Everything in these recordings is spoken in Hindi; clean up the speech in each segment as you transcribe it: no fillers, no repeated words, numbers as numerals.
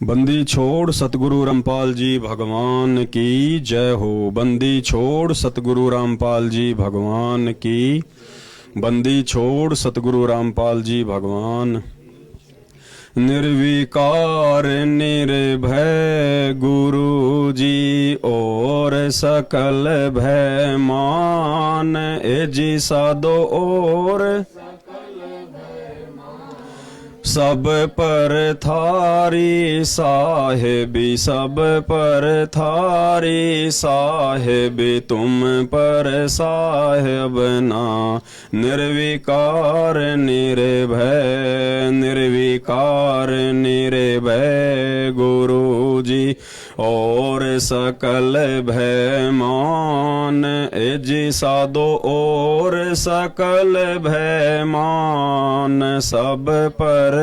बंदी छोड़ सतगुरु रामपाल जी भगवान की जय हो। बंदी छोड़ सतगुरु रामपाल जी भगवान की। बंदी छोड़ सतगुरु रामपाल जी भगवान। निर्विकार निर्भय गुरु जी और सकल भय मान। एजी साधो और सब पर थारी साहेबी, सब पर थारी साहेबी, तुम पर साहेब ना। निर्विकार निर्भय, निर्विकार निर्भय गुरु जी और सकल भय मान। एजी साधो और सकल भय मान। सब पर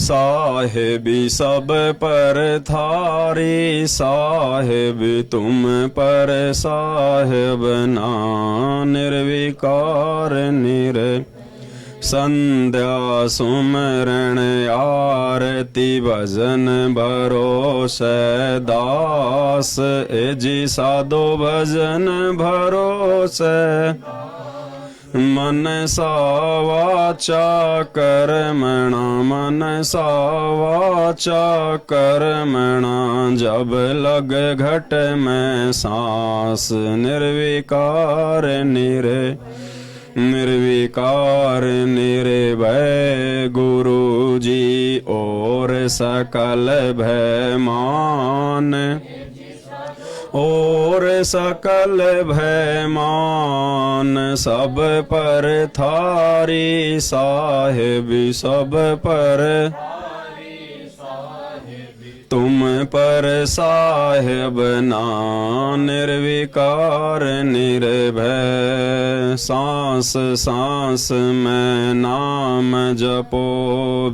साहेबी, सब पर थारी साहेबी, तुम पर साहेब ना। निर्विकार संध्या सुमरण आरती भजन भरोसे दास। एजी साधो भजन भरोसे मन सा वाचा कर्मणा, मन सा वाचा कर्मणा, जब लग घट में सांस। निर्विकार निर्विकार निर्भय गुरु जी और सकल भय मान। और सकल भय मान। सब पर थारी साहेबी, सब पर तुम पर साहेब ना। निर्विकार निर्भय सांस सांस में नाम जपो,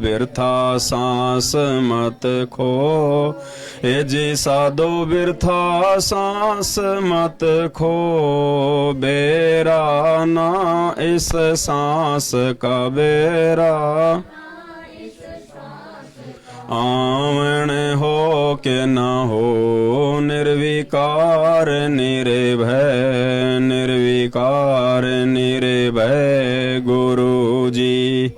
बिरथा सांस मत खो। एजी साधो बिरथा सांस मत खो, बेरा ना इस सांस का बेरा। आवन हो के न हो, निर्विकार निर्भय, निर्विकार निर्भय गुरु जी।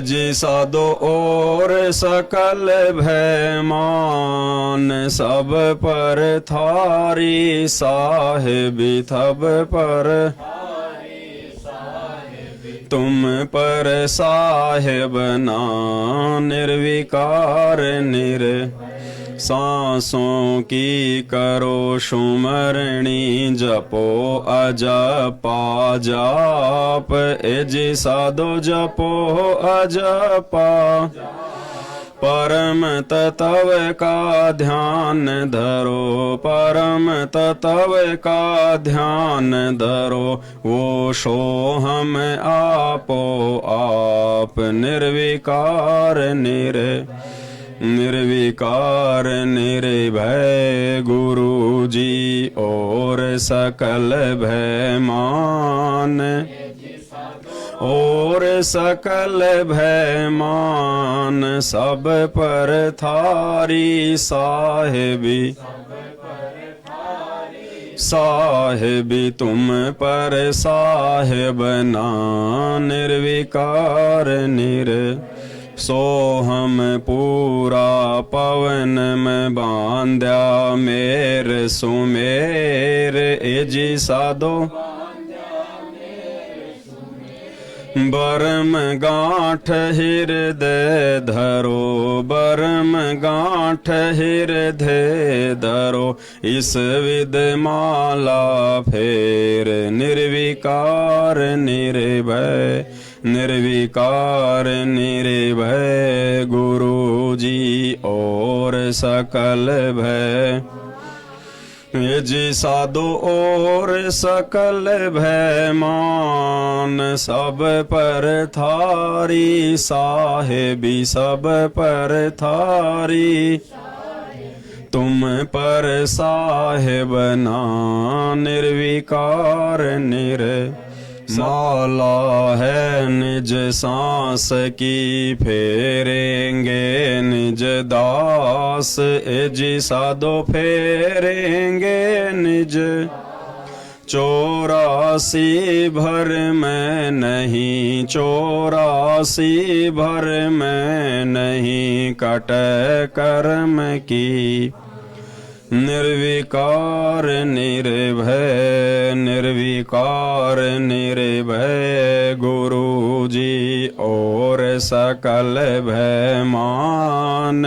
जी साधो और सकल भय मान। सब पर थारी साहेबी, थब पर तुम पर साहेब ना। निर्विकार सांसों की करो सुमरणी, जपो अजपा जाप। एजी साधो जपो अजपा, परम तत्व का ध्यान धरो, परम तत्व का ध्यान धरो। वो सोहम आपो आप। निर्विकार निर्विकार निर्भय गुरु जी और सकल भय मान। और सकल भय मान। सब पर थारी साहेबी, साहेबी, तुम पर साहेब ना। निर्विकार सोहम पूरा पवन में बांध्या, मेर सुमेर। एजी साधो बरम गांठ हृदय धरो, बरम गांठ हृदय धरो। इस विद माला फेर। निर्विकार निर्भय, निर्विकार निर्भय गुरु जी और सकल भय। जी साधो और सकल भय मान। सब पर थारी साहेबी, सब पर थारी तुम पर साहेब ना। निर्विकार माला है निज सांस की, फेरेंगे निज दास, जी साधो फेरेंगे निज। 84 भर में नहीं, 84 भर में नहीं, कटे कर्म की। निर्विकार निर्भय, निर्विकार निर्भय, गुरु जी और सकल भय मान।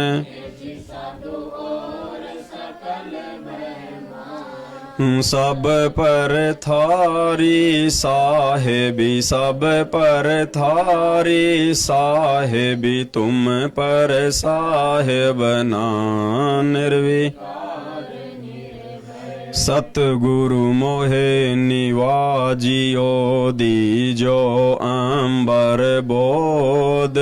सब पर थारी साहेबी, सब पर थारी साहेबी, तुम पर साहेब ना सतगुरु मोहे निवाजियो, दीजो अंबर बोध,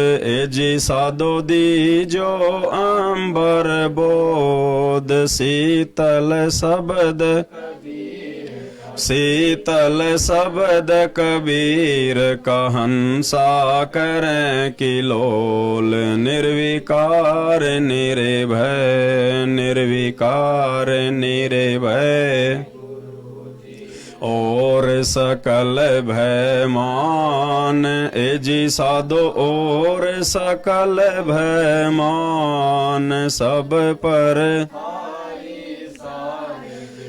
जी साधो दीजो अंबर बोध। शीतल शब्द, शीतल शब्द कबीर कहंसा करें किलोल। निर्विकार निर्भय, निर्विकार निर्भय, और सकल भय मान। जी साधो और सकल भय मान। सब पर,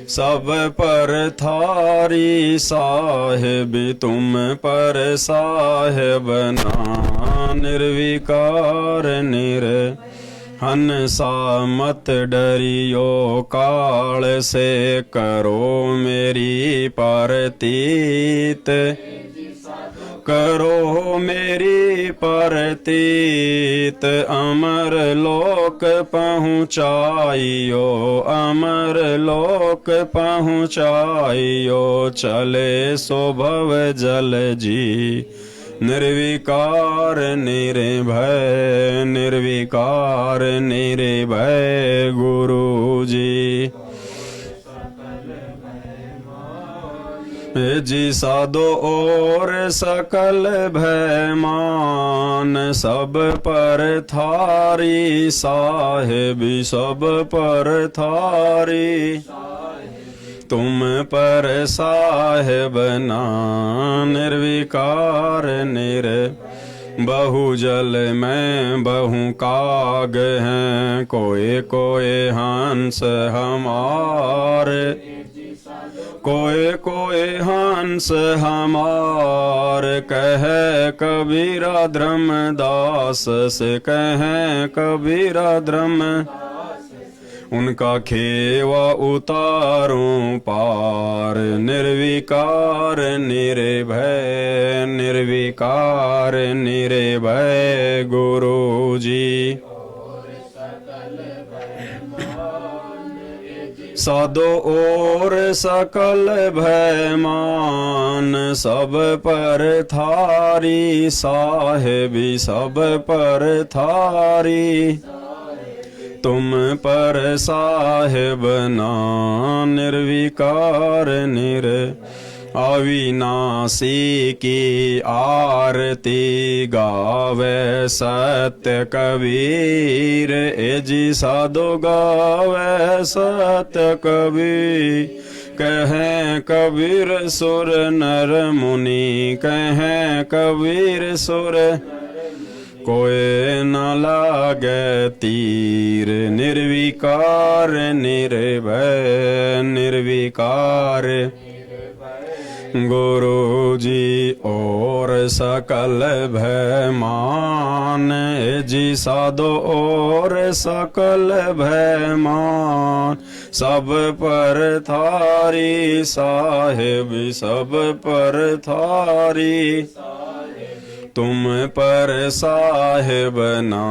सब पर थारी साहेब, तुम पर साहेब ना। निर्विकार हंसा मत डरियो, काल से करो मेरी परतीत, करो मेरी परतीत। अमर लोक पहुँचाइयो, अमर लोक पहुँचाइयो, चले सो भव जल जी। निर्विकार निर्भय, निर्विकार निर्भय, गुरु जी। जी साधो और सकल भय मान। सब पर थारी साहेबी, सब पर थारी, तुम पर साहेब ना। निर्विकार बहु जल में बहु काग हैं, कोई कोई हंस हमारे, कोई कोई हंस हमार। कहे कबीरा धर्मदास से, कहे कबीरा धर्म, उनका खेवा उतारूं पार। निर्विकार निर्भय, निर्विकार निर्भय, गुरु जी। साधो और सकल भय मान। सब पर थारी साहेबी, सब पर थारी, तुम पर साहेब ना। निर्विकार अविनाशी की आरती गावे सत्य कबीर। जी साधो गावे सत्य कबीर। कहें कबीर सुर नर मुनि, कहें कबीर सुर, कोई न लागे तीर। निर्विकार निर्भय, निर्विकार, गुरु जी और सकल भय मान। जी साधो और सकल भय मान। सब पर थारी साहेब, सब पर थारी, तुम पर साहेब ना।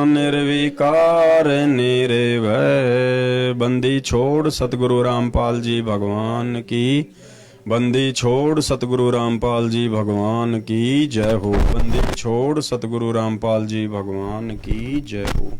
निर्विकार निर्भय। बंदी छोड़ सतगुरु रामपाल जी भगवान की। बंदी छोड़ सतगुरु रामपाल जी भगवान की जय हो। बंदी छोड़ सतगुरु रामपाल जी भगवान की जय हो।